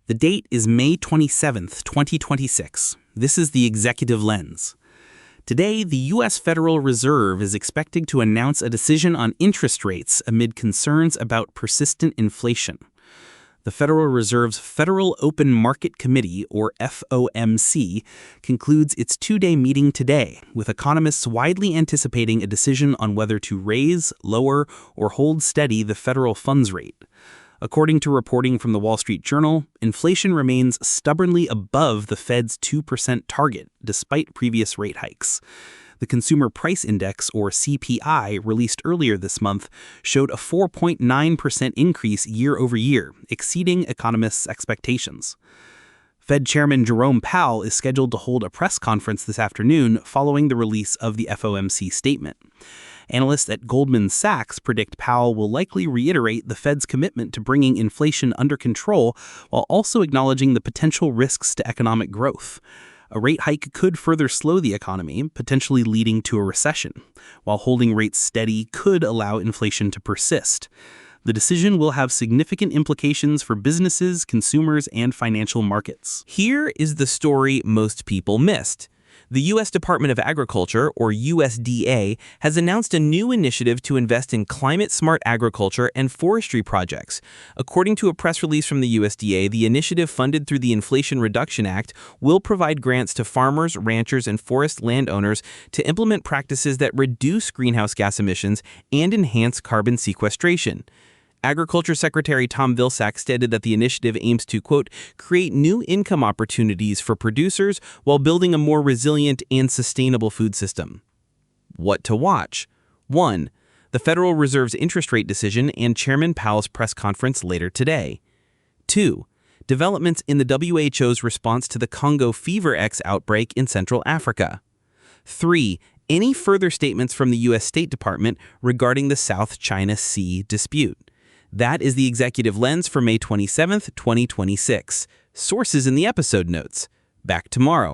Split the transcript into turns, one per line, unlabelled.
The date is May 27th, 2026. This is the Executive Lens. Today, the U.S. Federal Reserve is expected to announce a decision on interest rates amid concerns about persistent inflation. The Federal Reserve's Federal Open Market Committee, or FOMC, concludes its two-day meeting today, with economists widely anticipating a decision on whether to raise, lower, or hold steady the federal funds rate. According to reporting from the Wall Street Journal, inflation remains stubbornly above the Fed's 2% target, despite previous rate hikes. The Consumer Price Index, or CPI, released earlier this month, showed a 4.9% increase year over year, exceeding economists' expectations. Fed Chairman Jerome Powell is scheduled to hold a press conference this afternoon following the release of the FOMC statement. Analysts at Goldman Sachs predict Powell will likely reiterate the Fed's commitment to bringing inflation under control while also acknowledging the potential risks to economic growth. A rate hike could further slow the economy, potentially leading to a recession, while holding rates steady could allow inflation to persist. The decision will have significant implications for businesses, consumers, and financial markets.
Here is the story most people missed. The U.S. Department of Agriculture, or USDA, has announced a new initiative to invest in climate-smart agriculture and forestry projects. According to a press release from the USDA, the initiative, funded through the Inflation Reduction Act, will provide grants to farmers, ranchers, and forest landowners to implement practices that reduce greenhouse gas emissions and enhance carbon sequestration. Agriculture Secretary Tom Vilsack stated that the initiative aims to, quote, create new income opportunities for producers while building a more resilient and sustainable food system. What to watch? 1. The Federal Reserve's interest rate decision and Chairman Powell's press conference later today. 2. Developments in the WHO's response to the Congo Fever X outbreak in Central Africa. 3. Any further statements from the U.S. State Department regarding the South China Sea dispute. That is the Executive Lens for May 27th, 2026. Sources in the episode notes. Back tomorrow.